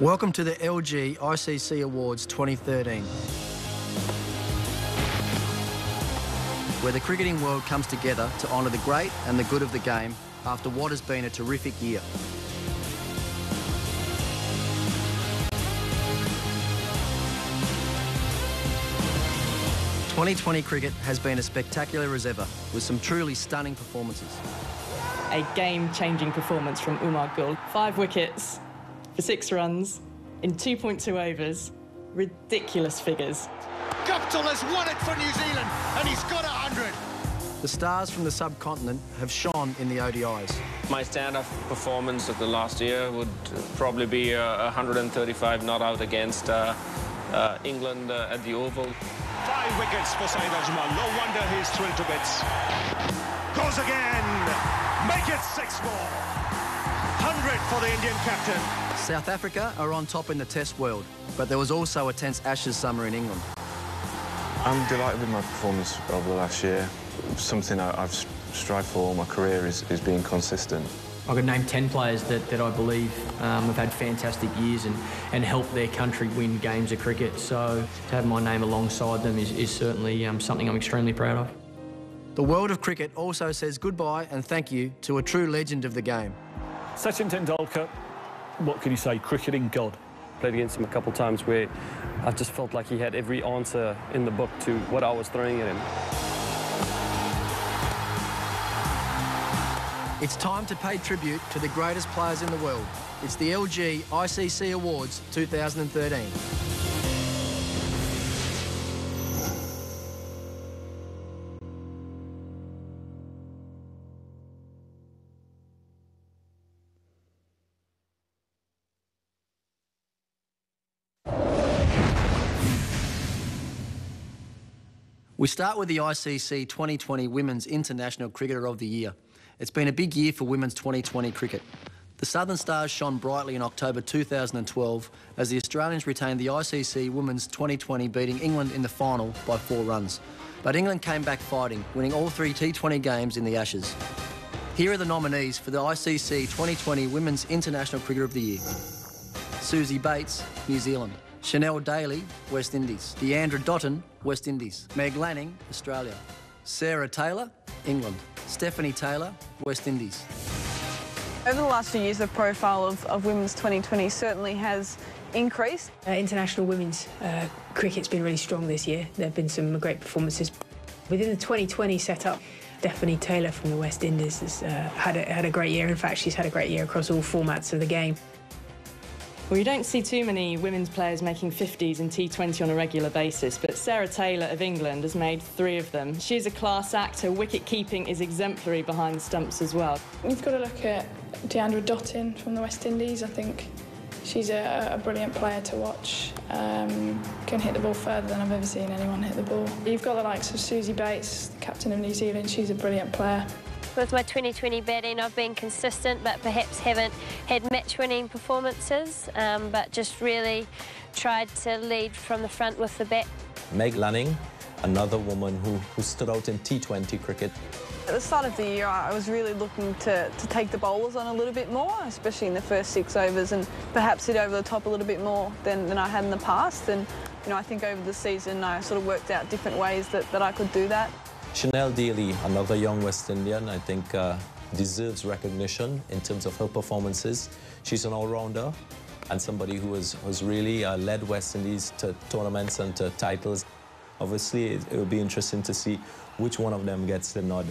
Welcome to the LG ICC Awards 2013, where the cricketing world comes together to honour the great and the good of the game after what has been a terrific year. "2020 cricket has been as spectacular as ever, with some truly stunning performances. A game-changing performance from Umar Gul. 5 wickets for 6 runs in 2.2 overs. Ridiculous figures. Guptill has won it for New Zealand, and he's got 100. The stars from the subcontinent have shone in the ODIs. My stand-up performance of the last year would probably be 135 not out against England at the Oval. 5 wickets for Saeed Ajmal. No wonder he's thrilled to bits. Goes again. Make it 6-4. 100 for the Indian captain. South Africa are on top in the Test world, but there was also a tense Ashes summer in England. I'm delighted with my performance over the last year. Something I've strived for all my career is being consistent. I could name 10 players that I believe have had fantastic years and helped their country win games of cricket. So to have my name alongside them is certainly something I'm extremely proud of. The world of cricket also says goodbye and thank you to a true legend of the game. Sachin Tendulkar, what can you say, cricketing god. Played against him a couple of times where I just felt like he had every answer in the book to what I was throwing at him. It's time to pay tribute to the greatest players in the world. It's the LG ICC Awards 2013. We start with the ICC 2020 Women's International Cricketer of the Year. It's been a big year for women's 2020 cricket. The Southern Stars shone brightly in October 2012 as the Australians retained the ICC Women's 2020, beating England in the final by 4 runs. But England came back fighting, winning all 3 T20 games in the Ashes. Here are the nominees for the ICC 2020 Women's International Cricketer of the Year. Susie Bates, New Zealand. Chanel Daly, West Indies. Deandra Dottin, West Indies. Meg Lanning, Australia. Sarah Taylor, England. Stephanie Taylor, West Indies. Over the last few years, the profile of women's 2020 certainly has increased. International women's cricket's been really strong this year. There have been some great performances. Within the 2020 setup, Stephanie Taylor from the West Indies has had a great year. In fact, she's had a great year across all formats of the game. Well, you don't see too many women's players making 50s in T20 on a regular basis, but Sarah Taylor of England has made 3 of them. She's a class act. Her wicket-keeping is exemplary behind the stumps as well. You've got to look at Deandra Dottin from the West Indies. I think she's a brilliant player to watch. Can hit the ball further than I've ever seen anyone hit the ball. You've got the likes of Susie Bates, the captain of New Zealand. She's a brilliant player. With my 2020 batting, I've been consistent, but perhaps haven't had match-winning performances, but just really tried to lead from the front with the bat. Meg Lanning, another woman who stood out in T20 cricket. At the start of the year, I was really looking to take the bowlers on a little bit more, especially in the first 6 overs, and perhaps hit over the top a little bit more than I had in the past. And I think over the season, I sort of worked out different ways that I could do that. Chanel Daly, another young West Indian, I think deserves recognition in terms of her performances. She's an all-rounder and somebody who has really led West Indies to tournaments and to titles. Obviously, it will be interesting to see which one of them gets the nod.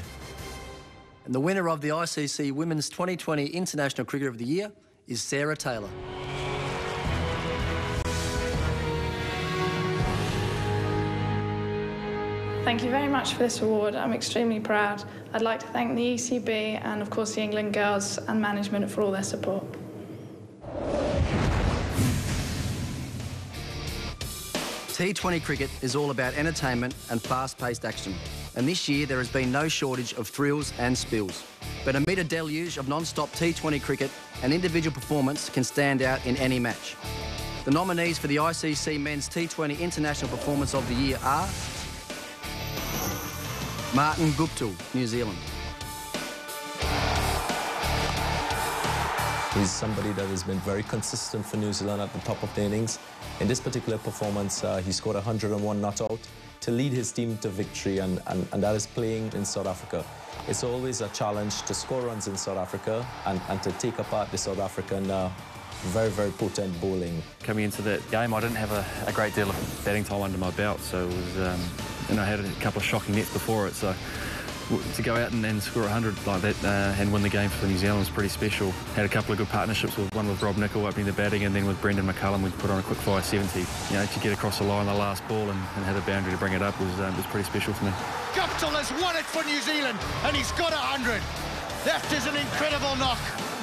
And the winner of the ICC Women's 2020 International Cricketer of the Year is Sarah Taylor. Thank you very much for this award. I'm extremely proud. I'd like to thank the ECB and, of course, the England girls and management for all their support. T20 cricket is all about entertainment and fast-paced action. And this year there has been no shortage of thrills and spills. But amid a deluge of non-stop T20 cricket, an individual performance can stand out in any match. The nominees for the ICC Men's T20 International Performance of the Year are Martin Guptill, New Zealand. He's somebody that has been very consistent for New Zealand at the top of the innings. In this particular performance, he scored 101 not out to lead his team to victory, and that is playing in South Africa. It's always a challenge to score runs in South Africa and to take apart the South African very, very potent bowling. Coming into that game, I didn't have a great deal of batting time under my belt, so it was, and I had a couple of shocking nets before it, so to go out and score 100 like that and win the game for New Zealand was pretty special. Had a couple of good partnerships, one with Rob Nicol opening the batting, and then with Brendan McCullum we put on a quick fire 70. You know, to get across the line the last ball and have a boundary to bring it up was pretty special for me. Guptill has won it for New Zealand, and he's got 100. That is an incredible knock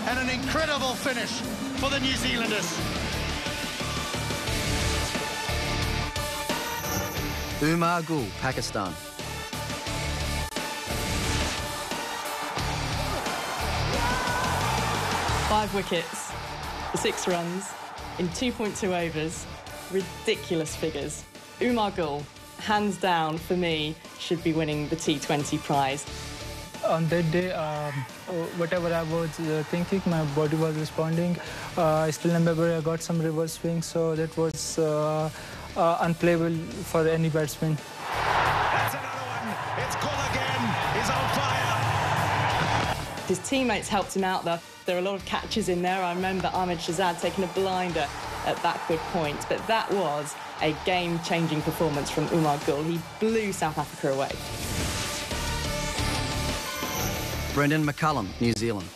and an incredible finish for the New Zealanders. Umar Gul, Pakistan. Five wickets, 6 runs in 2.2 overs. Ridiculous figures. Umar Gul, hands down, for me, should be winning the T20 prize. On that day, whatever I was thinking, my body was responding. I still remember I got some reverse swing, so that was unplayable for any batsman. That's another one. It's Gul again. He's on fire. His teammates helped him out, though. There are a lot of catches in there. I remember Ahmed Shahzad taking a blinder at backward point, but that was a game-changing performance from Umar Gul. He blew South Africa away. Brendan McCullum, New Zealand.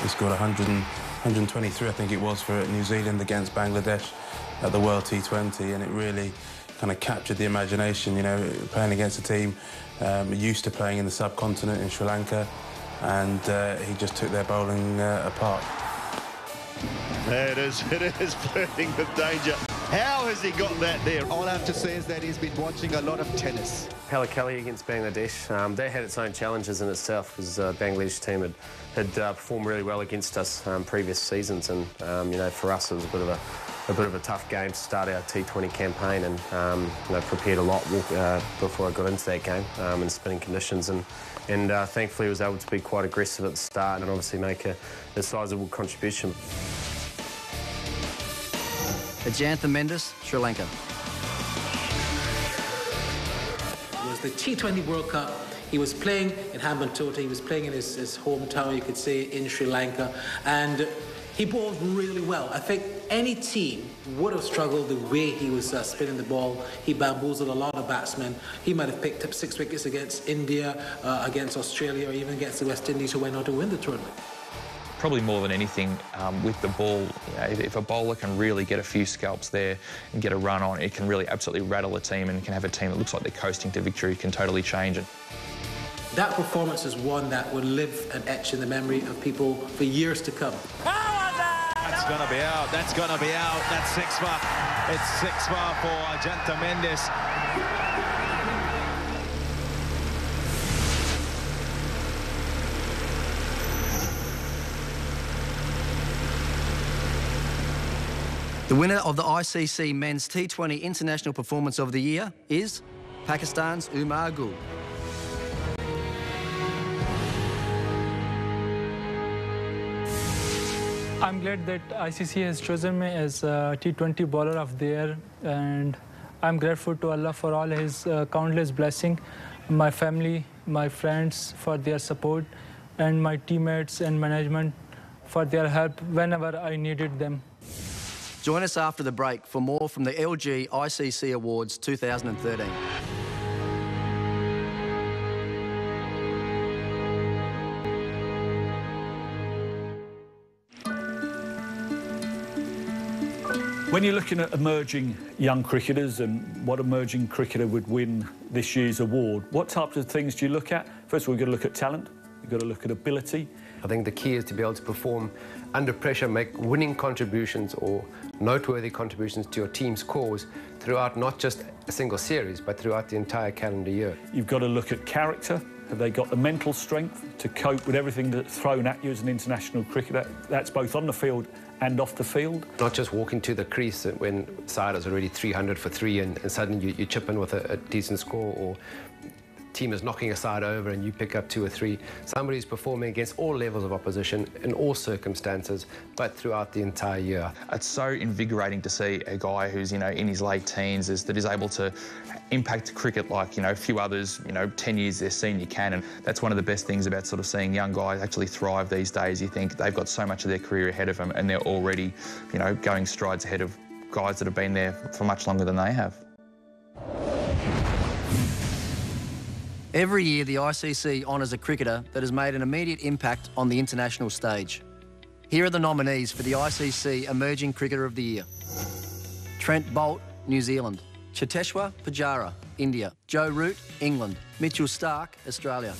He scored 123, I think it was, for New Zealand against Bangladesh at the World T20, and it really kind of captured the imagination, you know, playing against a team used to playing in the subcontinent in Sri Lanka, and he just took their bowling apart. There it is flirting with danger. How has he got that there? All I have to say is that he's been watching a lot of tennis. Pallakali against Bangladesh, that had its own challenges in itself, because the Bangladesh team had performed really well against us previous seasons, and you know, for us it was a bit of a tough game to start our T20 campaign, and you know, prepared a lot before I got into that game in spinning conditions, and thankfully was able to be quite aggressive at the start and obviously make a sizable contribution. Ajantha Mendes, Sri Lanka. It was the T20 World Cup. He was playing in Hambantota. He was playing in his hometown, you could say, in Sri Lanka, and he bowled really well. I think any team would have struggled the way he was spinning the ball. He bamboozled a lot of batsmen. He might have picked up 6 wickets against India, against Australia, or even against the West Indies, who went on to win the tournament. Probably more than anything, with the ball, you know, if a bowler can really get a few scalps there and get a run on, it can really absolutely rattle a team, and can have a team that looks like they're coasting to victory, can totally change it. That performance is one that will live and etch in the memory of people for years to come. That's going to be out. That's going to be out. That's 6 for. It's 6 for Ajantha Mendes. The winner of the ICC Men's T20 International Performance of the Year is Pakistan's Umar Gul. I'm glad that ICC has chosen me as a T20 bowler of the year, and I'm grateful to Allah for all his countless blessings, my family, my friends for their support, and my teammates and management for their help whenever I needed them. Join us after the break for more from the LG ICC Awards 2013. When you're looking at emerging young cricketers and what emerging cricketer would win this year's award, what types of things do you look at? First of all, you've got to look at talent, you've got to look at ability. I think the key is to be able to perform under pressure, make winning contributions or noteworthy contributions to your team's cause throughout not just a single series, but throughout the entire calendar year. You've got to look at character. Have they got the mental strength to cope with everything that's thrown at you as an international cricketer? That's both on the field and off the field. Not just walking to the crease when side is already 300 for 3 and suddenly you chip in with a decent score, or team is knocking a side over and you pick up 2 or 3. Somebody who's performing against all levels of opposition in all circumstances, but throughout the entire year. It's so invigorating to see a guy who's, you know, in his late teens that is able to impact cricket like, you know, a few others, you know, 10 years their senior can. And that's one of the best things about sort of seeing young guys actually thrive these days. You think they've got so much of their career ahead of them and they're already, you know, going strides ahead of guys that have been there for much longer than they have. Every year, the ICC honours a cricketer that has made an immediate impact on the international stage. Here are the nominees for the ICC Emerging Cricketer of the Year. Trent Boult, New Zealand. Cheteshwar Pujara, India. Joe Root, England. Mitchell Starc, Australia.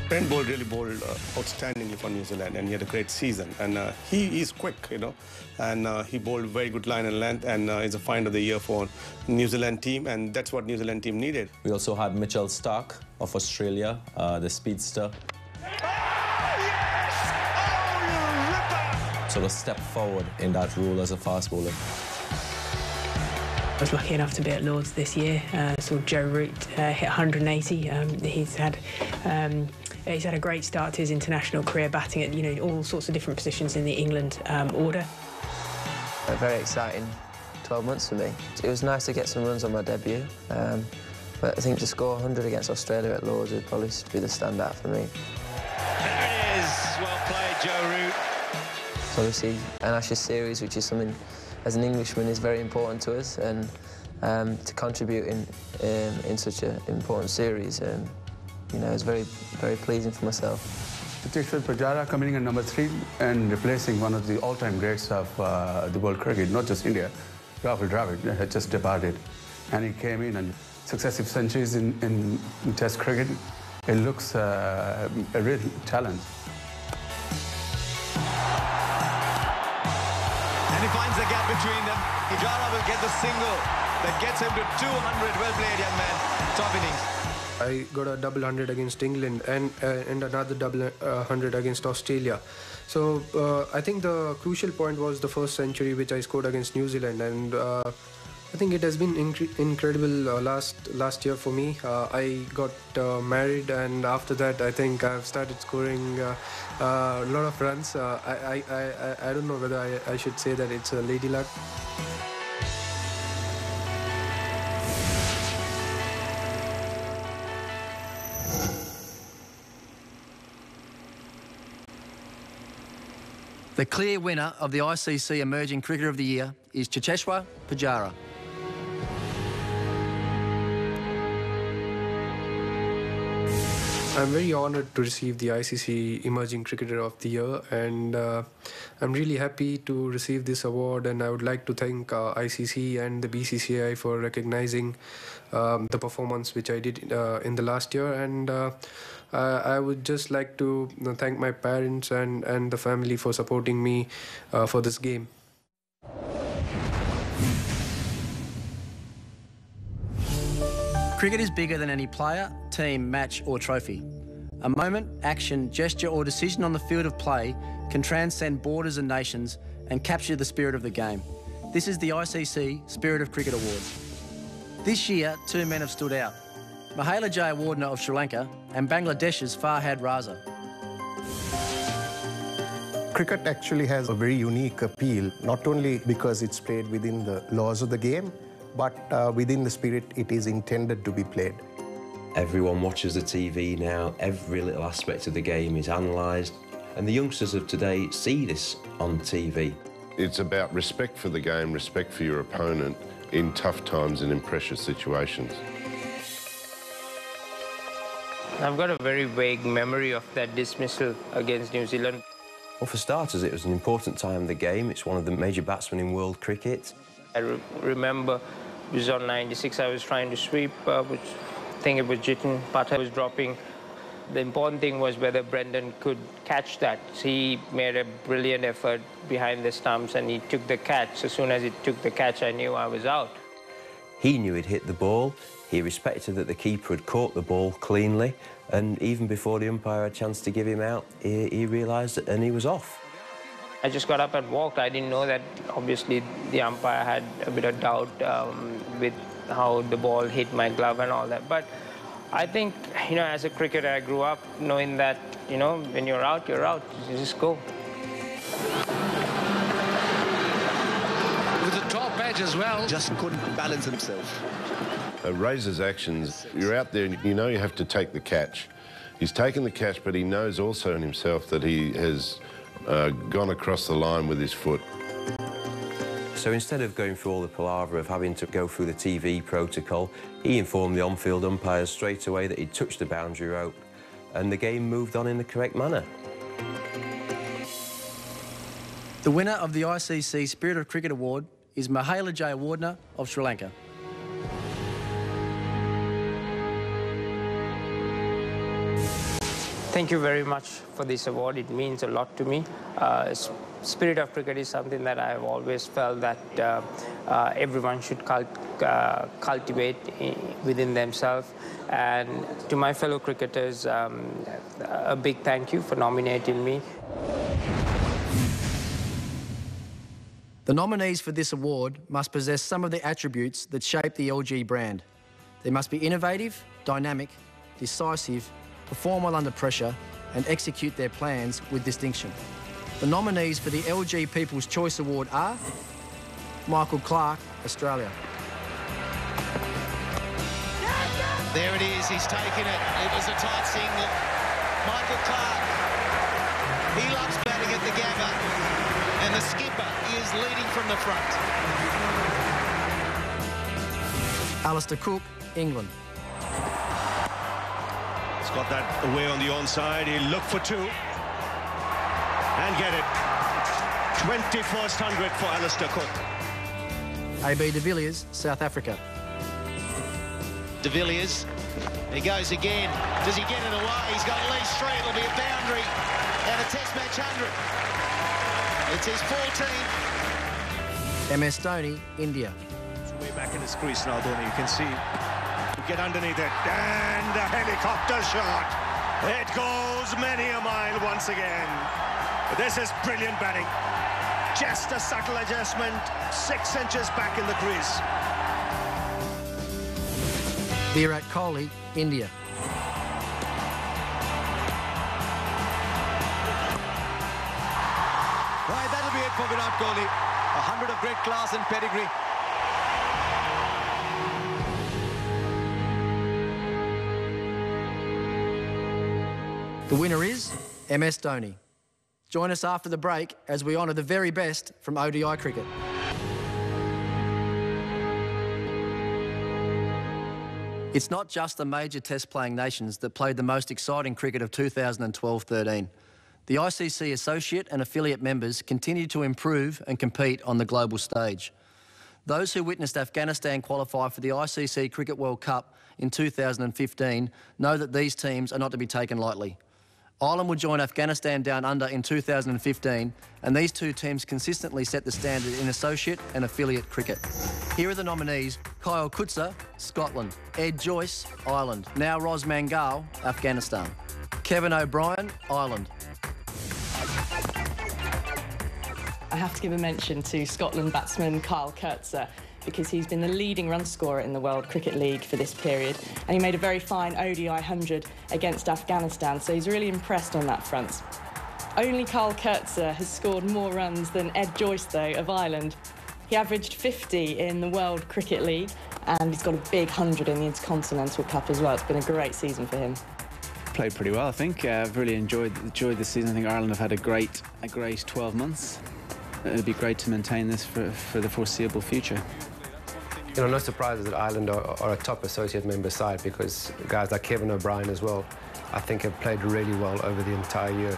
Trent Boult really bowled outstandingly for New Zealand, and he had a great season. And he is quick, you know, and he bowled very good line and length, and is a find of the year for New Zealand team, and that's what New Zealand team needed. We also had Mitchell Starc of Australia, the speedster. Sort of step forward in that role as a fast bowler. I was lucky enough to be at Lords this year. Saw Joe Root hit 180. He's had a great start to his international career, batting at, you know, all sorts of different positions in the England order. A very exciting 12 months for me. It was nice to get some runs on my debut, but I think to score 100 against Australia at Lords would probably be the standout for me. There it is. Well played, Joe Root. So obviously, an Ashes series, which is something as an Englishman is very important to us, and to contribute in such an important series, you know, it's very, very pleasing for myself. Cheteshwar Pujara coming in at number 3 and replacing one of the all-time greats of the world cricket, not just India. Garfield had just departed, and he came in and successive centuries in Test cricket. It looks a real talent. And he finds the gap between them. Pujara will get the single that gets him to 200. Well played, young man. Top innings. I got a double 100 against England and another double 100 against Australia. So I think the crucial point was the first century which I scored against New Zealand, and I think it has been incredible last year for me. I got married, and after that I think I've started scoring a lot of runs. I don't know whether I should say that it's a lady luck. The clear winner of the ICC Emerging Cricketer of the Year is Cheteshwar Pujara. I'm very honoured to receive the ICC Emerging Cricketer of the Year, and I'm really happy to receive this award, and I would like to thank ICC and the BCCI for recognising the performance which I did in the last year, and I would just like to thank my parents and the family for supporting me for this game. Cricket is bigger than any player, team, match or trophy. A moment, action, gesture or decision on the field of play can transcend borders and nations and capture the spirit of the game. This is the ICC Spirit of Cricket Awards. This year, 2 men have stood out. Mahela Jayawardene of Sri Lanka and Bangladesh's Farhad Raza. Cricket actually has a very unique appeal, not only because it's played within the laws of the game, but within the spirit it is intended to be played. Everyone watches the TV now, every little aspect of the game is analysed, and the youngsters of today see this on TV. It's about respect for the game, respect for your opponent in tough times and in pressure situations. I've got a very vague memory of that dismissal against New Zealand. Well, for starters, it was an important time in the game. It's one of the major batsmen in world cricket. I remember it was on 96, I was trying to sweep, which I think it was Jiten, Pata was dropping. The important thing was whether Brendan could catch that. He made a brilliant effort behind the stumps and he took the catch. As soon as he took the catch, I knew I was out. He knew he'd hit the ball. He respected that the keeper had caught the ball cleanly, and even before the umpire had a chance to give him out, he realised it and he was off. I just got up and walked. I didn't know that, obviously, the umpire had a bit of doubt with how the ball hit my glove and all that. But I think, you know, as a cricketer, I grew up knowing that, you know, when you're out, you're out. You just go. With the top edge as well. Just couldn't balance himself. Razor's actions, you're out there and you know you have to take the catch. He's taken the catch, but he knows also in himself that he has gone across the line with his foot. So instead of going through all the palaver of having to go through the TV protocol, he informed the on-field umpires straight away that he'd touched the boundary rope, and the game moved on in the correct manner. The winner of the ICC Spirit of Cricket Award is Mahela Jayawardena of Sri Lanka. Thank you very much for this award. It means a lot to me. Spirit of cricket is something that I've always felt that everyone should cultivate within themselves. And to my fellow cricketers, a big thank you for nominating me. The nominees for this award must possess some of the attributes that shape the LG brand. They must be innovative, dynamic, decisive, perform well under pressure, and execute their plans with distinction. The nominees for the LG People's Choice Award are Michael Clarke, Australia. There it is, he's taken it. It was a tight single. Michael Clarke, he loves batting at the Gabba, and the skipper is leading from the front. Alistair Cook, England. He's got that away on the onside. He'll look for two and get it. 21st 100 for Alistair Cook. AB de Villiers, South Africa. De Villiers, he goes again. Does he get it away? He's got at least three. It'll be a boundary and a test match 100. It's his 14th. MS Dhoni, India. Way back in his crease now, Dhoni. You can see. Get underneath it, and a helicopter shot. It goes many a mile once again. This is brilliant batting. Just a subtle adjustment, 6 inches back in the crease. Virat Kohli, India. Right, that'll be it for Virat Kohli. 100 of great class and pedigree. The winner is MS Dhoni. Join us after the break as we honour the very best from ODI cricket. It's not just the major test-playing nations that played the most exciting cricket of 2012-13. The ICC associate and affiliate members continue to improve and compete on the global stage. Those who witnessed Afghanistan qualify for the ICC Cricket World Cup in 2015 know that these teams are not to be taken lightly. Ireland would join Afghanistan down under in 2015, and these two teams consistently set the standard in associate and affiliate cricket. Here are the nominees: Kyle Kutzer, Scotland; Ed Joyce, Ireland; now Ros Mangal, Afghanistan; Kevin O'Brien, Ireland. I have to give a mention to Scotland batsman Kyle Kutzer, because he's been the leading run scorer in the World Cricket League for this period, and he made a very fine ODI 100 against Afghanistan, so he's really impressed on that front. Only Kyle Kutzer has scored more runs than Ed Joyce, though, of Ireland. He averaged 50 in the World Cricket League, and he's got a big 100 in the Intercontinental Cup as well. It's been a great season for him. Played pretty well, I think. I've really enjoyed the season. I think Ireland have had a great 12 months. It'd be great to maintain this for the foreseeable future. You know, no surprises that Ireland are a top associate member side, because guys like Kevin O'Brien as well, I think have played really well over the entire year.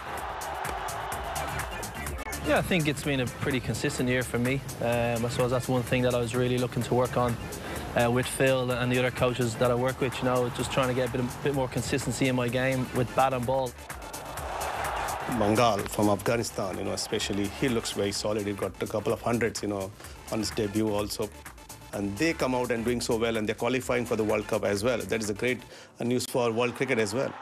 Yeah, I think it's been a pretty consistent year for me. I suppose that's one thing that I was really looking to work on with Phil and the other coaches that I work with, you know, just trying to get a bit more consistency in my game with bat and ball. Mangal from Afghanistan, you know, especially, he looks very solid. He got a couple of hundreds, you know, on his debut also. And they come out and doing so well, and they're qualifying for the World Cup as well. That is a great news for world cricket as well.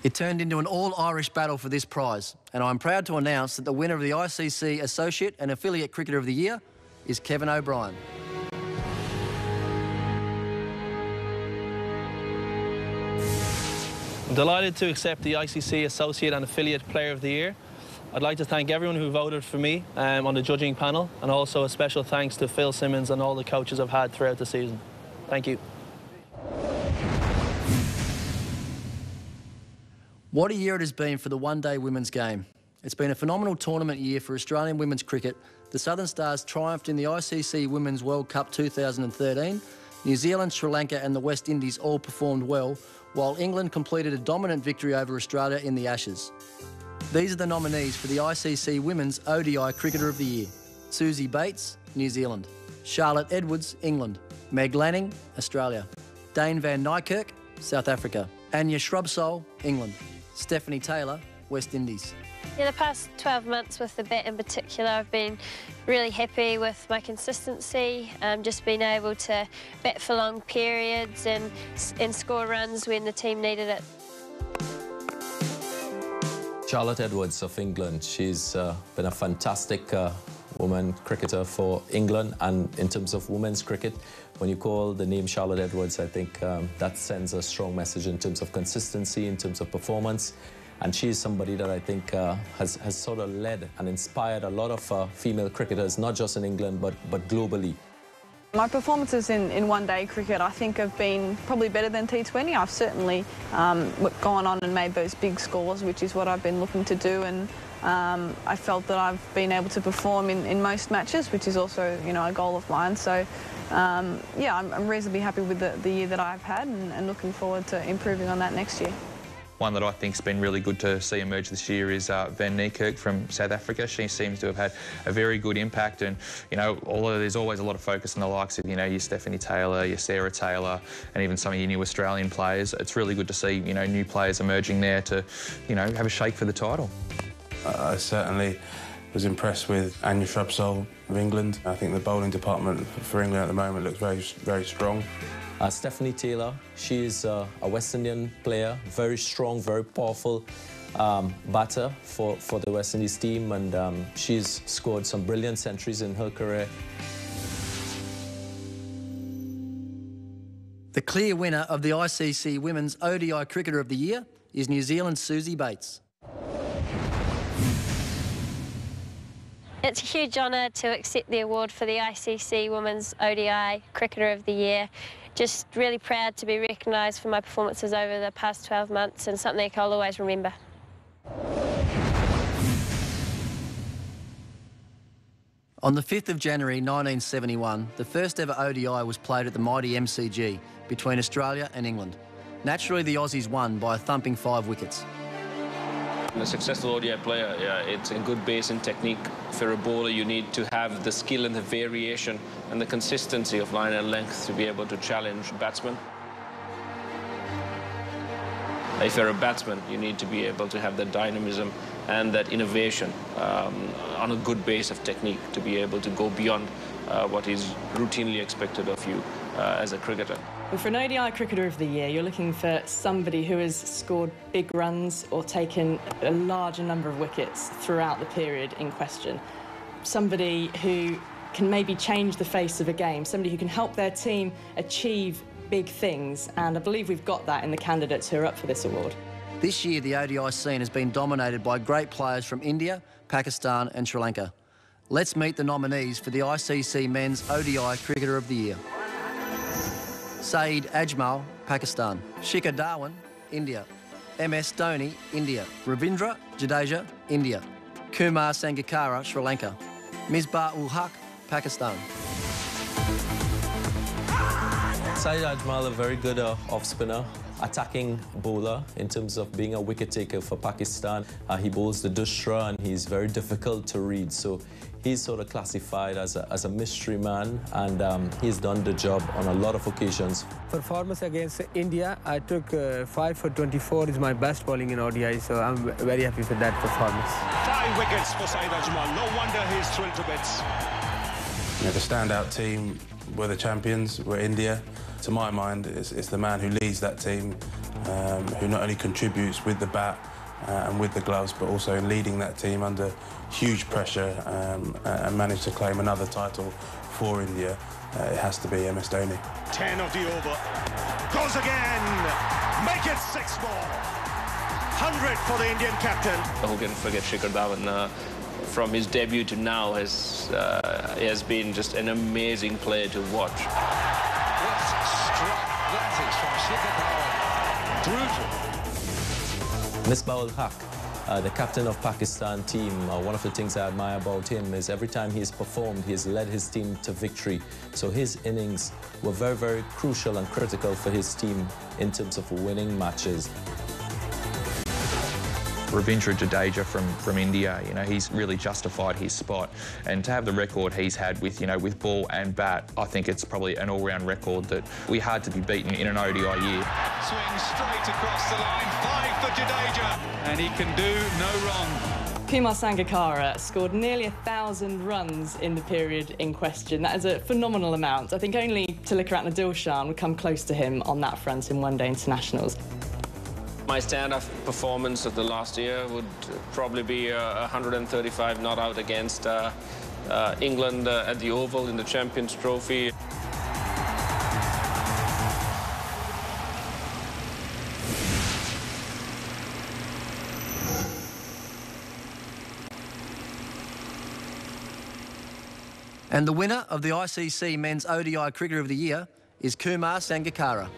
It turned into an all-Irish battle for this prize, and I'm proud to announce that the winner of the ICC Associate and Affiliate Cricketer of the Year is Kevin O'Brien. I'm delighted to accept the ICC Associate and Affiliate Player of the Year. I'd like to thank everyone who voted for me on the judging panel, and also a special thanks to Phil Simmons and all the coaches I've had throughout the season. Thank you. What a year it has been for the one-day women's game. It's been a phenomenal tournament year for Australian women's cricket. The Southern Stars triumphed in the ICC Women's World Cup 2013. New Zealand, Sri Lanka and the West Indies all performed well, while England completed a dominant victory over Australia in the Ashes. These are the nominees for the ICC Women's ODI Cricketer of the Year. Susie Bates, New Zealand. Charlotte Edwards, England. Meg Lanning, Australia. Dane van Niekerk, South Africa. Anya Shrubsole, England. Stephanie Taylor, West Indies. Yeah, the past 12 months with the bat in particular, I've been really happy with my consistency, just being able to bat for long periods and score runs when the team needed it. Charlotte Edwards of England, she's been a fantastic woman cricketer for England, and in terms of women's cricket, when you call the name Charlotte Edwards, I think that sends a strong message in terms of consistency, in terms of performance. And she is somebody that I think has sort of led and inspired a lot of female cricketers, not just in England, but globally. My performances in one-day cricket, I think, have been probably better than T20. I've certainly gone on and made those big scores, which is what I've been looking to do. And I felt that I've been able to perform in most matches, which is also, you know, a goal of mine. So, yeah, I'm reasonably happy with the year that I've had and looking forward to improving on that next year. One that I think's been really good to see emerge this year is Van Niekerk from South Africa. She seems to have had a very good impact, and you know, there's always a lot of focus on the likes of, you know, your Stephanie Taylor, your Sarah Taylor, and even some of your new Australian players. It's really good to see, you know, new players emerging there to, you know, have a shake for the title. I certainly was impressed with Anya Shrubsole of England. I think the bowling department for England at the moment looks very, very strong. Stephanie Taylor, she is a West Indian player, very strong, very powerful batter for the West Indies team, and she's scored some brilliant centuries in her career. The clear winner of the ICC Women's ODI Cricketer of the Year is New Zealand's Susie Bates. It's a huge honour to accept the award for the ICC Women's ODI Cricketer of the Year. Just really proud to be recognised for my performances over the past 12 months, and something I'll always remember. On the 5th of January 1971, the first ever ODI was played at the mighty MCG between Australia and England. Naturally, the Aussies won by a thumping 5 wickets. A successful ODI player, yeah, it's a good base and technique. For a bowler, you need to have the skill and the variation and the consistency of line and length to be able to challenge batsmen. If you're a batsman, you need to be able to have that dynamism and that innovation on a good base of technique to be able to go beyond what is routinely expected of you as a cricketer. Well, for an ODI Cricketer of the Year, you're looking for somebody who has scored big runs or taken a larger number of wickets throughout the period in question. Somebody who can maybe change the face of a game, somebody who can help their team achieve big things, and I believe we've got that in the candidates who are up for this award. This year, the ODI scene has been dominated by great players from India, Pakistan and Sri Lanka. Let's meet the nominees for the ICC Men's ODI Cricketer of the Year. Saeed Ajmal, Pakistan. Shikhar Dhawan, India. MS Dhoni, India. Ravindra Jadeja, India. Kumar Sangakkara, Sri Lanka. Misbah-ul-Haq, Pakistan. Saeed Ajmal, a very good off-spinner, attacking bowler in terms of being a wicket-taker for Pakistan. He bowls the Dushra and he's very difficult to read, so he's sort of classified as a mystery man, and he's done the job on a lot of occasions. Performance against India, I took 5 for 24 is my best bowling in ODI, so I'm very happy with that performance. 5 wickets for Saeed Ajmal. No wonder he's thrilled to bits. You know, the standout team were the champions, were India. To my mind, it's the man who leads that team, who not only contributes with the bat and with the gloves, but also in leading that team under huge pressure and managed to claim another title for India. It has to be MS Dhoni. 10 of the over. Goes again. Make it 6 more. 100 for the Indian captain. Who can forget Shikhar Dhawan? From his debut to now has been just an amazing player to watch. What strike that is from Shikhar Dhawan. Brutal. Misbah-ul Haq, the captain of Pakistan team, one of the things I admire about him is every time he has performed, he has led his team to victory. So his innings were very, very crucial and critical for his team in terms of winning matches. Ravindra Jadeja from India, you know, he's really justified his spot, and to have the record he's had with, you know, with ball and bat, I think it's probably an all-round record that we hard to be beaten in an ODI year. Swing straight across the line, 5 for Jadeja, and he can do no wrong. Kumar Sangakkara scored nearly 1,000 runs in the period in question. That is a phenomenal amount. I think only Tilakaratne Dilshan would come close to him on that front in one-day internationals. My stand-up performance of the last year would probably be 135 not out against England at the Oval in the Champions Trophy. And the winner of the ICC Men's ODI Cricketer of the Year is Kumar Sangakkara.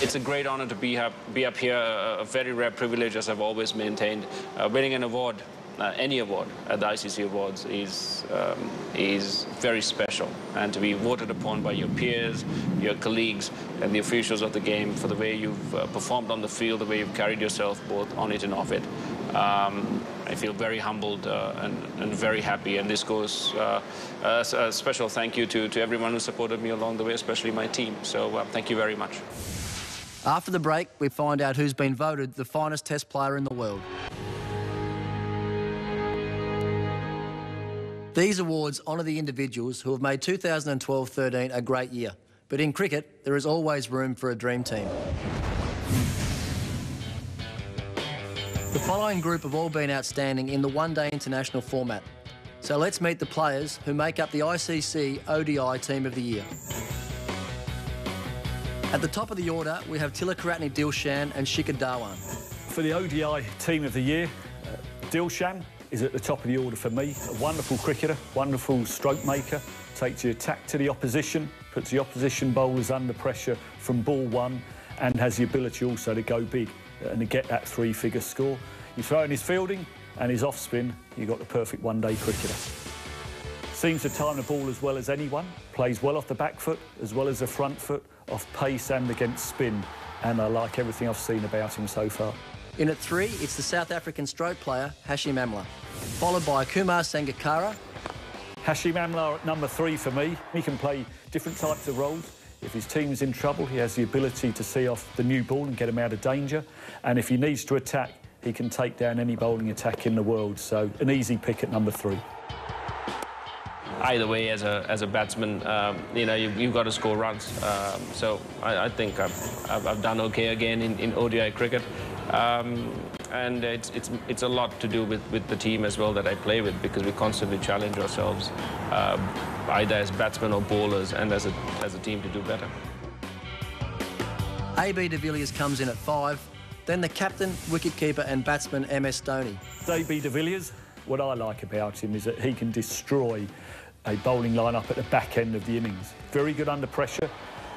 It's a great honour to be up here, a very rare privilege, as I've always maintained. Winning an award, any award at the ICC Awards is very special. And to be voted upon by your peers, your colleagues and the officials of the game for the way you've performed on the field, the way you've carried yourself both on it and off it. I feel very humbled and very happy, and this goes a special thank you to everyone who supported me along the way, especially my team. So thank you very much. After the break, we find out who's been voted the finest Test player in the world. These awards honour the individuals who have made 2012-13 a great year. But in cricket, there is always room for a dream team. The following group have all been outstanding in the one-day international format. So let's meet the players who make up the ICC ODI Team of the Year. At the top of the order, we have Tilakaratne Dilshan and Shikhar Dhawan. For the ODI Team of the Year, Dilshan is at the top of the order for me. A wonderful cricketer, wonderful stroke maker, takes the attack to the opposition, puts the opposition bowlers under pressure from ball one, and has the ability also to go big and to get that 3-figure score. You throw in his fielding and his off-spin, you've got the perfect one-day cricketer. Seems to time the ball as well as anyone, plays well off the back foot as well as the front foot, off pace and against spin, and I like everything I've seen about him so far. In at 3, it's the South African stroke player, Hashim Amla, followed by Kumar Sangakkara. Hashim Amla at number 3 for me. He can play different types of roles. If his team's in trouble, he has the ability to see off the new ball and get him out of danger. And if he needs to attack, he can take down any bowling attack in the world. So an easy pick at number 3. Either way, as a batsman, you know, you've got to score runs. So I think I've done okay again in ODI cricket, and it's a lot to do with the team as well that I play with, because we constantly challenge ourselves, either as batsmen or bowlers, and as a team to do better. AB de Villiers comes in at 5, then the captain, wicketkeeper and batsman MS Dhoni. AB de Villiers, what I like about him is that he can destroy a bowling line-up at the back end of the innings. Very good under pressure,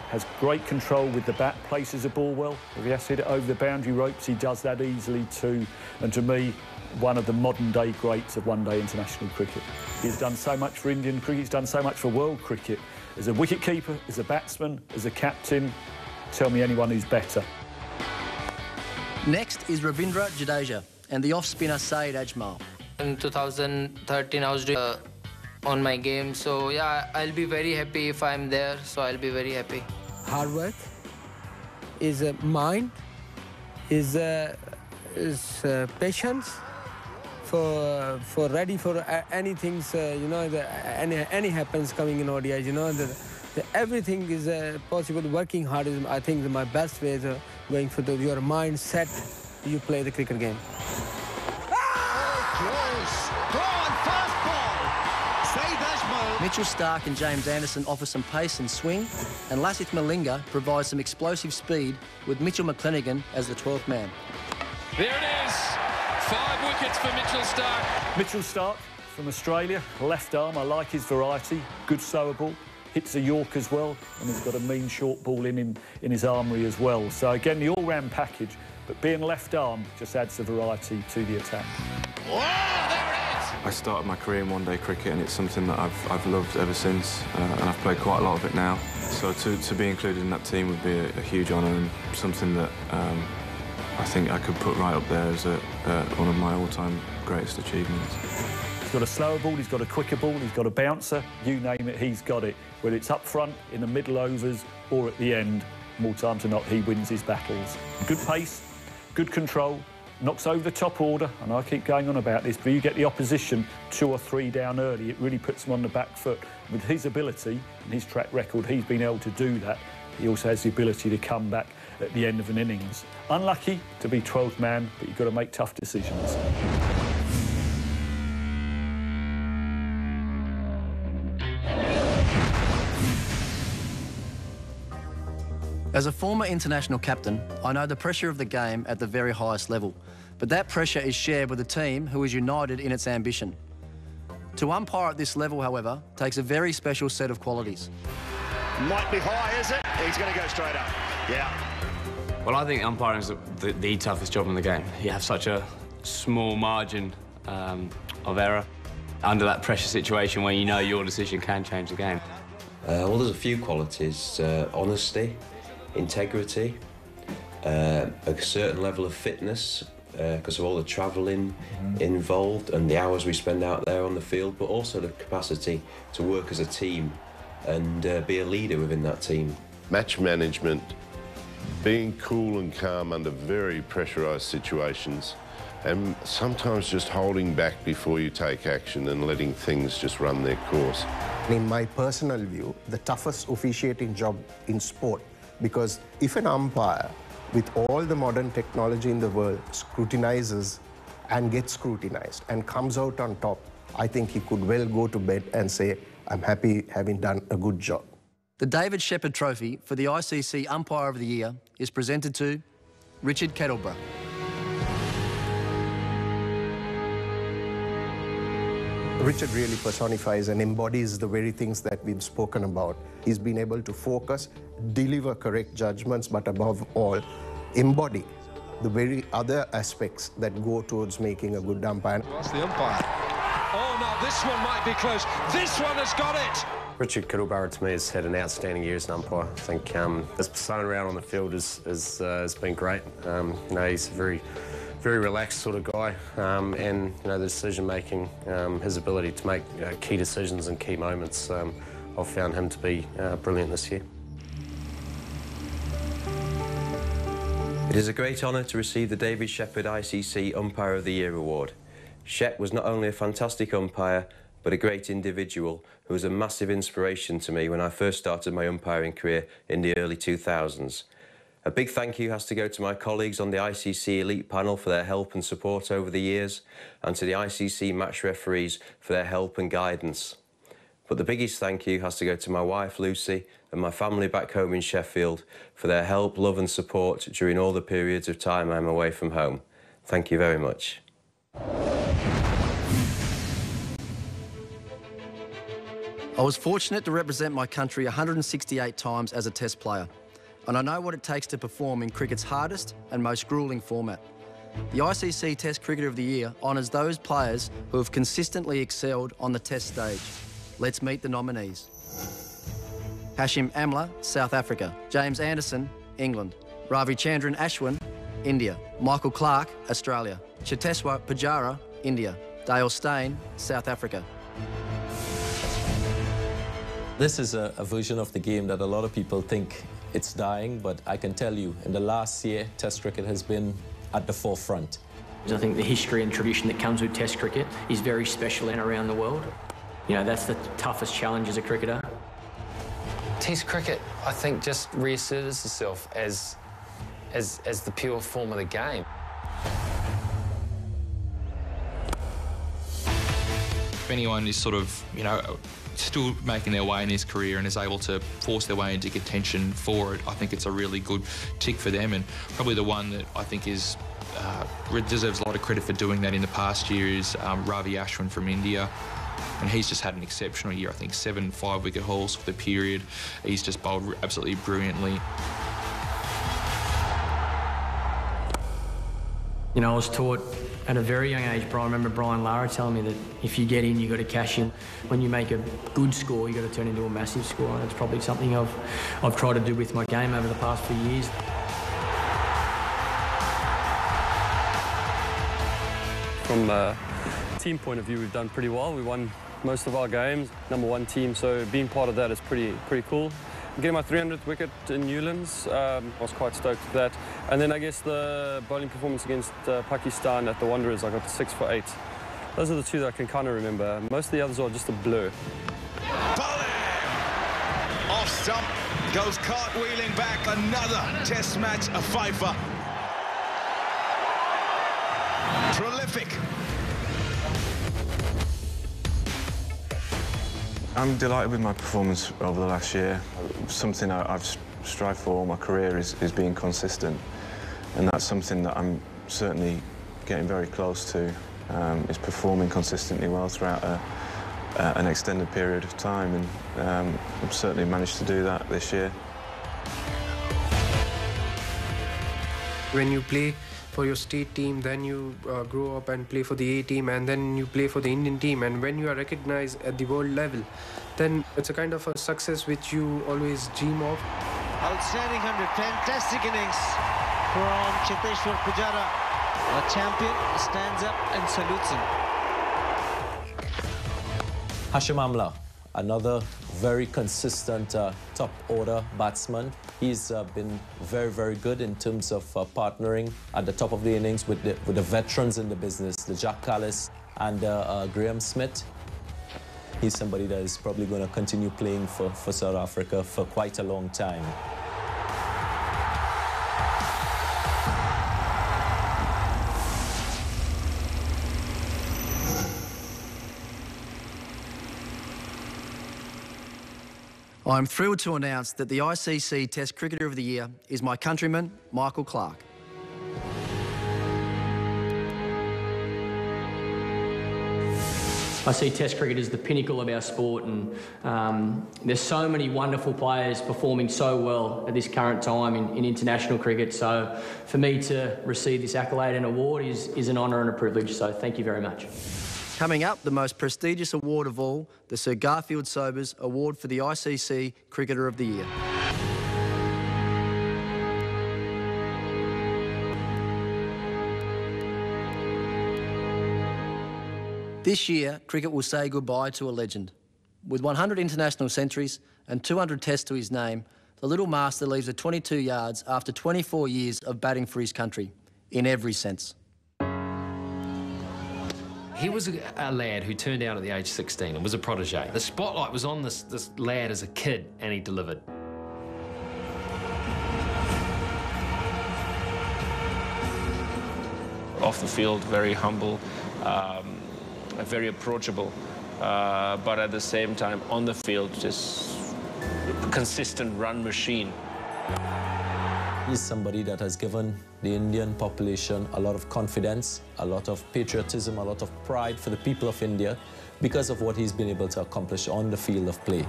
has great control with the bat, places the ball well. If he has to hit it over the boundary ropes, he does that easily too. And to me, one of the modern-day greats of one-day international cricket. He's done so much for Indian cricket, he's done so much for world cricket. As a wicket-keeper, as a batsman, as a captain, tell me anyone who's better. Next is Ravindra Jadeja and the off-spinner Saeed Ajmal. In 2013, I was doing on my game, so yeah, I'll be very happy if I'm there, so I'll be very happy. Hard work is mind, is patience, for ready for anything. You know, any happens coming in ODIs. You know, everything is possible. Working hard is, I think, my best way is going for your mindset. You play the cricket game. Mitchell Starc and James Anderson offer some pace and swing, and Lasith Malinga provides some explosive speed with Mitchell McClenaghan as the 12th man. There it is. 5 wickets for Mitchell Starc. Mitchell Starc from Australia, left arm. I like his variety. Good slower ball. Hits a York as well, and he's got a mean short ball in his armoury as well. So again, the all-round package, but being left arm just adds the variety to the attack. Whoa, there it is! I started my career in one-day cricket, and it's something that I've loved ever since, and I've played quite a lot of it now. So to be included in that team would be a huge honour, and something that I think I could put right up there as one of my all-time greatest achievements. He's got a slower ball, he's got a quicker ball, he's got a bouncer, you name it, he's got it. Whether it's up front, in the middle overs, or at the end, more times than not, he wins his battles. Good pace, good control, knocks over the top order, and I keep going on about this, but you get the opposition 2 or 3 down early, it really puts them on the back foot. With his ability and his track record, he's been able to do that. He also has the ability to come back at the end of an innings. Unlucky to be 12th man, but you've got to make tough decisions. As a former international captain, I know the pressure of the game at the very highest level, but that pressure is shared with a team who is united in its ambition. To umpire at this level, however, takes a very special set of qualities. Might be high, is it? He's going to go straight up. Yeah. Well, I think umpiring is the toughest job in the game. You have such a small margin of error under that pressure situation where you know your decision can change the game. Well, there's a few qualities. Honesty, integrity, a certain level of fitness because of all the travelling involved and the hours we spend out there on the field, but also the capacity to work as a team and be a leader within that team. Match management, being cool and calm under very pressurised situations, and sometimes just holding back before you take action and letting things just run their course. In my personal view, the toughest officiating job in sport, because if an umpire, with all the modern technology in the world, scrutinizes and gets scrutinized and comes out on top, I think he could well go to bed and say, I'm happy having done a good job. The David Shepherd Trophy for the ICC Umpire of the Year is presented to Richard Kettleborough. Richard really personifies and embodies the very things that we've spoken about. He's been able to focus, deliver correct judgments, but above all, embody the very other aspects that go towards making a good umpire. That's the umpire. Oh, no, this one might be close. This one has got it! Richard Kettleborough, to me, has had an outstanding year as an umpire. I think his persona around on the field has been great. You know, he's a very relaxed sort of guy, and you know, the decision-making, his ability to make key decisions in key moments, I've found him to be brilliant this year. It is a great honour to receive the David Shepherd ICC Umpire of the Year award. Shep was not only a fantastic umpire, but a great individual who was a massive inspiration to me when I first started my umpiring career in the early 2000s. A big thank you has to go to my colleagues on the ICC Elite panel for their help and support over the years, and to the ICC match referees for their help and guidance. But the biggest thank you has to go to my wife Lucy and my family back home in Sheffield for their help, love and support during all the periods of time I'm away from home. Thank you very much. I was fortunate to represent my country 168 times as a Test player, and I know what it takes to perform in cricket's hardest and most gruelling format. The ICC Test Cricketer of the Year honours those players who have consistently excelled on the Test stage. Let's meet the nominees. Hashim Amla, South Africa. James Anderson, England. Ravichandran Ashwin, India. Michael Clarke, Australia. Cheteshwar Pujara, India. Dale Steyn, South Africa. This is a version of the game that a lot of people think it's dying, but I can tell you, in the last year, Test cricket has been at the forefront. I think the history and tradition that comes with Test cricket is very special and around the world. You know, that's the toughest challenge as a cricketer. Test cricket, I think, just reasserts itself as the pure form of the game. If anyone is sort of, you know, still making their way in his career and is able to force their way into contention for it, I think it's a really good tick for them, and probably the one that I think is deserves a lot of credit for doing that in the past year is Ravi Ashwin from India. And he's just had an exceptional year. I think 7 5-wicket hauls for the period. He's just bowled absolutely brilliantly. You know, I was taught at a very young age, I remember Brian Lara telling me that if you get in, you've got to cash in. When you make a good score, you've got to turn into a massive score. And it's probably something I've tried to do with my game over the past few years. From a team point of view, we've done pretty well. We won most of our games, #1 team, so being part of that is pretty cool. Getting my 300th wicket in Newlands, I was quite stoked with that. And then I guess the bowling performance against Pakistan at the Wanderers, I got 6 for 8. Those are the two that I can kind of remember. Most of the others are just a blur. Bowling! Off stump, goes cartwheeling back. Another Test match, a fifer. Prolific. I'm delighted with my performance over the last year. Something I've strived for all my career is being consistent, and that's something that I'm certainly getting very close to, is performing consistently well throughout an extended period of time, and I've certainly managed to do that this year. When you play for your state team, then you grow up and play for the A team, and then you play for the Indian team, and when you are recognized at the world level, then it's a kind of a success which you always dream of. Outstanding 100, fantastic innings from Cheteshwar Pujara. A champion stands up and salutes him. Hashim Amla, another very consistent top-order batsman. He's been very good in terms of partnering at the top of the innings with the veterans in the business, the Jack Callis and Graham Smith. He's somebody that is probably going to continue playing for South Africa for quite a long time. I'm thrilled to announce that the ICC Test Cricketer of the Year is my countryman, Michael Clarke. I see Test cricket as the pinnacle of our sport, and there's so many wonderful players performing so well at this current time in international cricket. So for me to receive this accolade and award is an honour and a privilege, so thank you very much. Coming up, the most prestigious award of all, the Sir Garfield Sobers Award for the ICC Cricketer of the Year. This year, cricket will say goodbye to a legend. With 100 international centuries and 200 tests to his name, the little master leaves at 22 yards after 24 years of batting for his country, in every sense. He was a lad who turned out at the age 16 and was a protege. The spotlight was on this lad as a kid, and he delivered. Off the field, very humble, very approachable, but at the same time, on the field, just a consistent run machine. He's somebody that has given the Indian population a lot of confidence, a lot of patriotism, a lot of pride for the people of India because of what he's been able to accomplish on the field of play.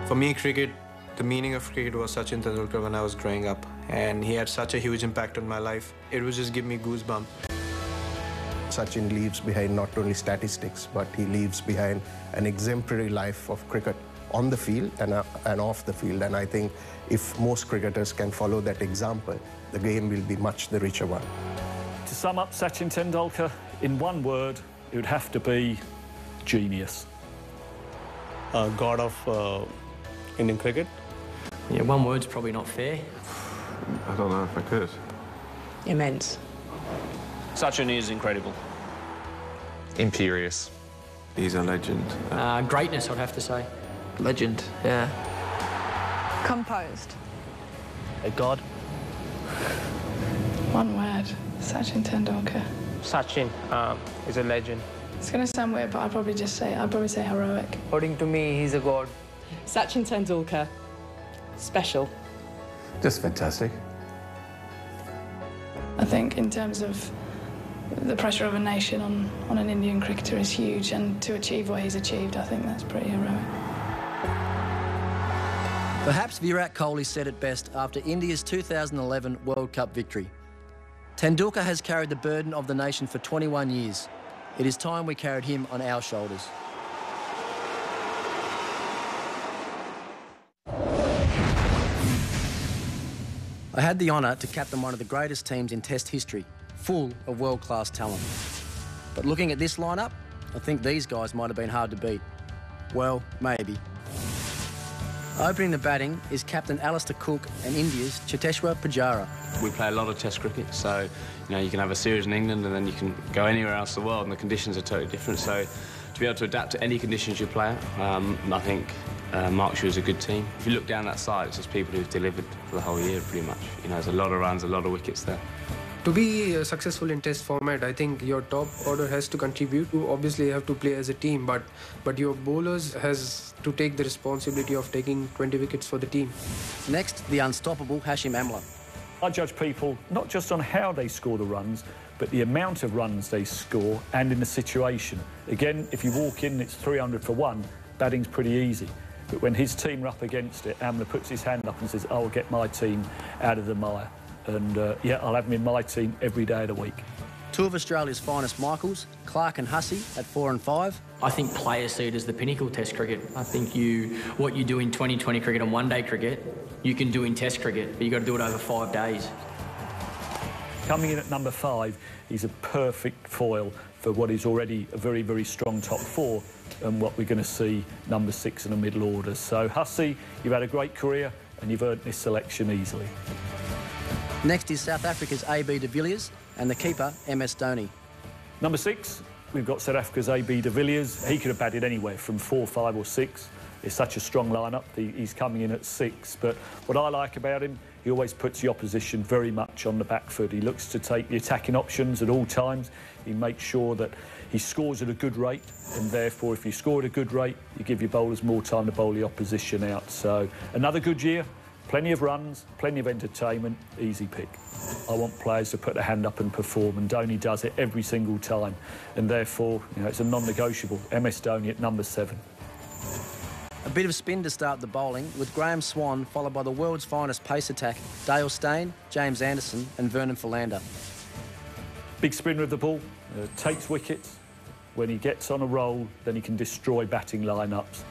For me, cricket, the meaning of cricket was Sachin Tendulkar when I was growing up, and he had such a huge impact on my life. It would just give me goosebumps. Sachin leaves behind not only statistics, but he leaves behind an exemplary life of cricket on the field and off the field. And I think if most cricketers can follow that example, the game will be much the richer one. To sum up Sachin Tendulkar in one word, it would have to be genius. God of Indian cricket. Yeah, one word's probably not fair. I don't know if I could. Immense. Sachin is incredible. Imperious. He's a legend. Greatness, I'd have to say. Legend, yeah. Composed. A god. One word. Sachin Tendulkar. Sachin is a legend. It's going to sound weird, but I'd probably say heroic. According to me, he's a god. Sachin Tendulkar. Special. Just fantastic. I think in terms of the pressure of a nation on an Indian cricketer is huge, and to achieve what he's achieved, I think that's pretty heroic. Perhaps Virat Kohli said it best after India's 2011 World Cup victory. Tendulkar has carried the burden of the nation for 21 years. It is time we carried him on our shoulders. I had the honour to captain one of the greatest teams in Test history, full of world-class talent. But looking at this lineup, I think these guys might have been hard to beat. Well, maybe. Opening the batting is captain Alistair Cook and India's Cheteshwar Pujara. We play a lot of Test cricket, so you can have a series in England and then you can go anywhere else in the world, and the conditions are totally different. So to be able to adapt to any conditions you play at, I think Markshire is a good team. If you look down that side, it's just people who've delivered for the whole year, pretty much. There's a lot of runs, a lot of wickets there. To be successful in Test format, I think your top order has to contribute. You obviously have to play as a team, but your bowlers has to take the responsibility of taking 20 wickets for the team. Next, the unstoppable Hashim Amla. I judge people not just on how they score the runs, but the amount of runs they score and in the situation. Again, if you walk in, it's 300 for one, batting's pretty easy. But when his team are up against it, Amla puts his hand up and says, I'll get my team out of the mire. And yeah, I'll have him in my team every day of the week. Two of Australia's finest Michaels, Clark and Hussey at 4 and 5. I think players see it as the pinnacle Test cricket. I think what you do in 2020 cricket and one-day cricket, you can do in Test cricket, but you've got to do it over 5 days. Coming in at number 5, he's a perfect foil for what is already a very, very strong top 4 and what we're going to see number 6 in the middle order. So, Hussey, you've had a great career and you've earned this selection easily. Next is South Africa's AB de Villiers and the keeper, MS Dhoni. Number 6, we've got South Africa's AB de Villiers. He could have batted anywhere from 4, 5 or 6. It's such a strong lineup. He's coming in at 6. But what I like about him, he always puts the opposition very much on the back foot. He looks to take the attacking options at all times. He makes sure that he scores at a good rate, and therefore, if you score at a good rate, you give your bowlers more time to bowl the opposition out. So, another good year. Plenty of runs, plenty of entertainment, easy pick. I want players to put their hand up and perform, and Dhoni does it every single time. And therefore, it's a non-negotiable. MS Dhoni at number 7. A bit of spin to start the bowling, with Graham Swan followed by the world's finest pace attack, Dale Steyn, James Anderson and Vernon Philander. Big spinner of the ball, takes wickets. When he gets on a roll, then he can destroy batting lineups.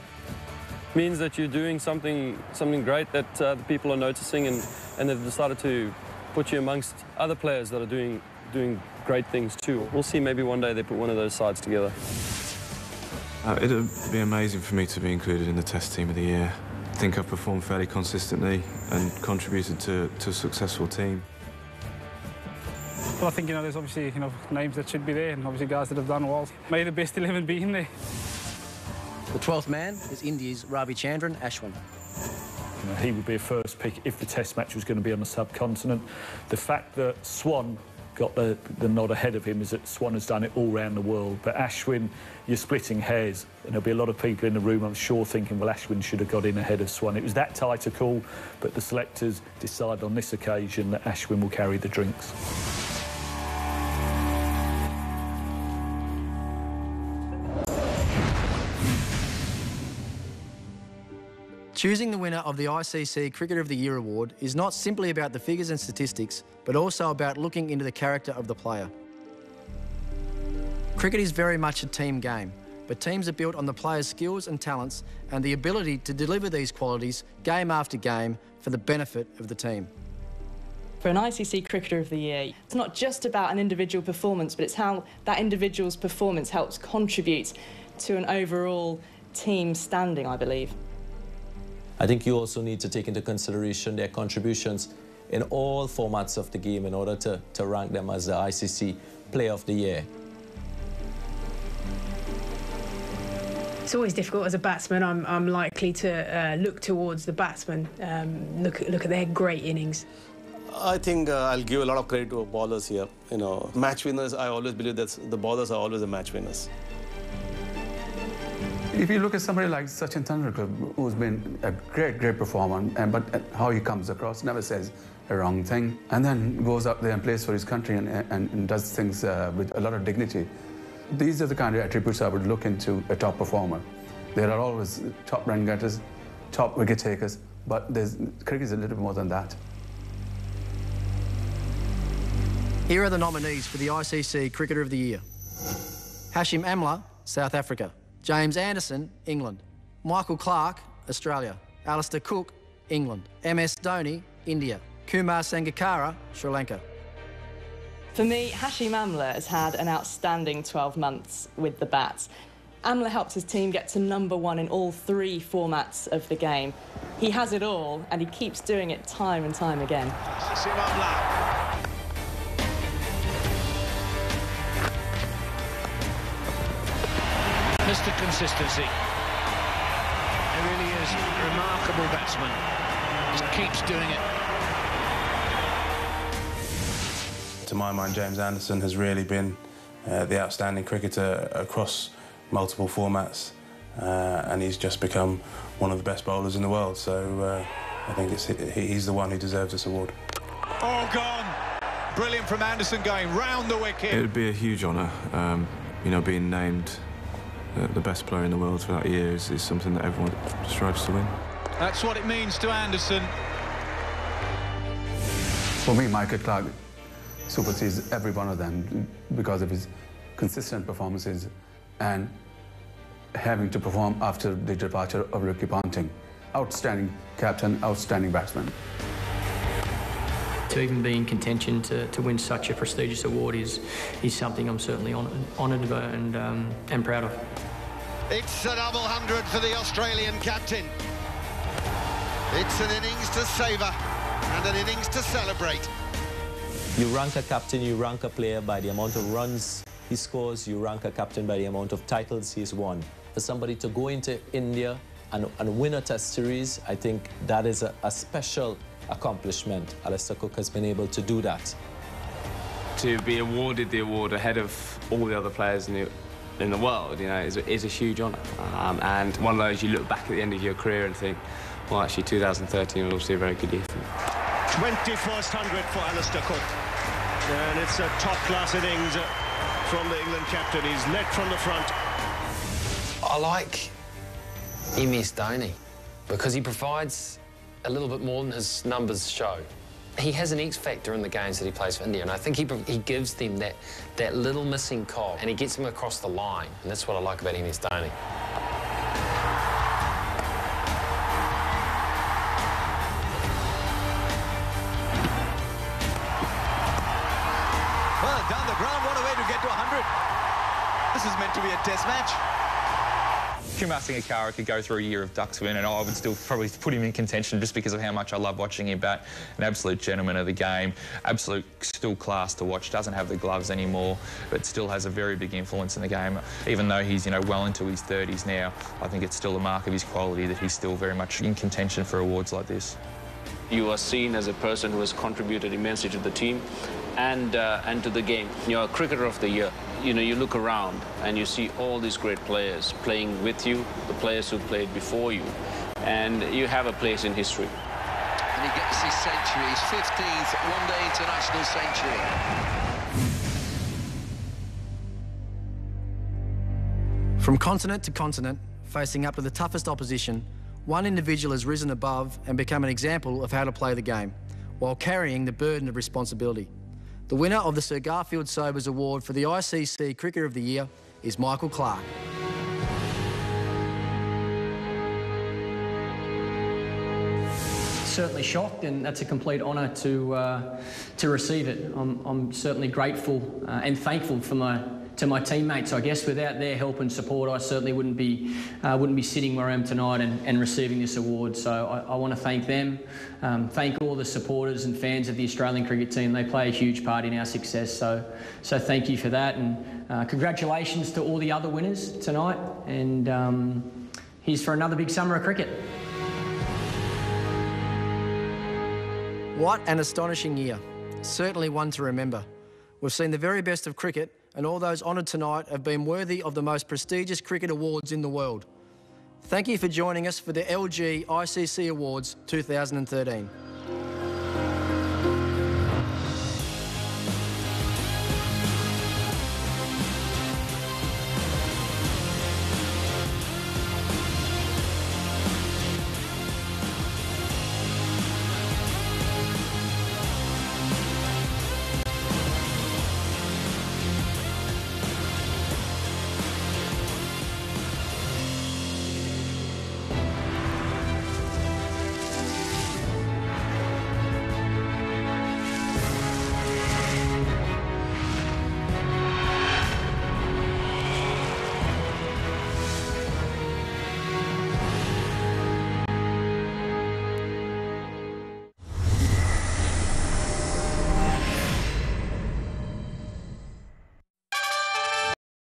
Means that you're doing something great that the people are noticing, and they've decided to put you amongst other players that are doing great things too. We'll see, maybe one day they put one of those sides together. It'd be amazing for me to be included in the Test Team of the Year. I think I've performed fairly consistently and contributed to a successful team. Well, I think, there's obviously, names that should be there, and obviously guys that have done well. May the best 11 be in there. The 12th man is India's Ravichandran Ashwin. He would be a first pick if the Test match was going to be on the subcontinent. The fact that Swan got the nod ahead of him is that Swan has done it all around the world. But Ashwin, you're splitting hairs, and there'll be a lot of people in the room, I'm sure, thinking, well, Ashwin should have got in ahead of Swan. It was that tight a call, but the selectors decide on this occasion that Ashwin will carry the drinks. Choosing the winner of the ICC Cricketer of the Year award is not simply about the figures and statistics, but also about looking into the character of the player. Cricket is very much a team game, but teams are built on the player's skills and talents and the ability to deliver these qualities game after game for the benefit of the team. For an ICC Cricketer of the Year, it's not just about an individual performance, but it's how that individual's performance helps contribute to an overall team standing, I believe. I think you also need to take into consideration their contributions in all formats of the game in order to rank them as the ICC Player of the Year. It's always difficult as a batsman. I'm likely to look towards the batsman, look at their great innings. I think I'll give a lot of credit to bowlers here. You know, match winners, I always believe that the bowlers are always the match winners. If you look at somebody like Sachin Tendulkar, who's been a great performer, but how he comes across, never says a wrong thing, and then goes up there and plays for his country and does things with a lot of dignity. These are the kind of attributes I would look into a top performer. There are always top run getters, top wicket takers, but cricket is a little bit more than that. Here are the nominees for the ICC Cricketer of the Year. Hashim Amla, South Africa. James Anderson, England. Michael Clarke, Australia. Alistair Cook, England. MS Dhoni, India. Kumar Sangakkara, Sri Lanka. For me, Hashim Amla has had an outstanding 12 months with the bats. Amla helped his team get to #1 in all 3 formats of the game. He has it all, and he keeps doing it time and time again. Hashim Amla. Mr. Consistency. He really is a remarkable batsman. Just keeps doing it. To my mind, James Anderson has really been the outstanding cricketer across multiple formats, and he's just become one of the best bowlers in the world. So I think he's the one who deserves this award. Oh, gone! Brilliant from Anderson, going round the wicket. It would be a huge honour, you know, being named the best player in the world for that year is something that everyone strives to win. That's what it means to Anderson. For me, Michael Clarke supersedes every one of them because of his consistent performances and having to perform after the departure of Ricky Ponting. Outstanding captain, outstanding batsman. To even be in contention to win such a prestigious award is something I'm certainly honoured and proud of. It's a double 100 for the Australian captain. It's an innings to savour and an innings to celebrate. You rank a captain, you rank a player by the amount of runs he scores, you rank a captain by the amount of titles he's won. For somebody to go into India and win a test series, I think that is a special accomplishment. Alistair Cook has been able to do that. To be awarded the award ahead of all the other players in the world, you know, is a huge honour. And one of those you look back at the end of your career and think, well, actually 2013 was obviously a very good year for me. 21st 100 for Alistair Cook. And it's a top-class innings from the England captain. He's led from the front. I like MS Dhoni because he provides a little bit more than his numbers show. He has an X factor in the games that he plays for India, and I think he gives them that little missing cog, and he gets them across the line, and that's what I like about MS Dhoni. Well, down the ground, what a way to get to 100. This is meant to be a test match. Kumar Sangakkara could go through a year of ducks win, and I would still probably put him in contention just because of how much I love watching him bat. An absolute gentleman of the game, absolute still class to watch. Doesn't have the gloves anymore, but still has a very big influence in the game. Even though he's, you know, well into his 30s now, I think it's still a mark of his quality that he's still very much in contention for awards like this. You are seen as a person who has contributed immensely to the team and to the game. You're a Cricketer of the Year. You know, you look around and you see all these great players playing with you, the players who played before you, and you have a place in history. And he gets his century, his 15th one-day international century. From continent to continent, facing up to the toughest opposition, one individual has risen above and become an example of how to play the game, while carrying the burden of responsibility. The winner of the Sir Garfield Sobers Award for the ICC Cricketer of the Year is Michael Clarke. Certainly shocked, and that's a complete honour to receive it. I'm certainly grateful and thankful for my my teammates. I guess without their help and support, I certainly wouldn't be sitting where I am tonight and receiving this award. So I want to thank them, thank all the supporters and fans of the Australian cricket team. They play a huge part in our success. So thank you for that, and congratulations to all the other winners tonight. And here's for another big summer of cricket. What an astonishing year. Certainly one to remember. We've seen the very best of cricket, and all those honoured tonight have been worthy of the most prestigious cricket awards in the world. Thank you for joining us for the LG ICC Awards 2013.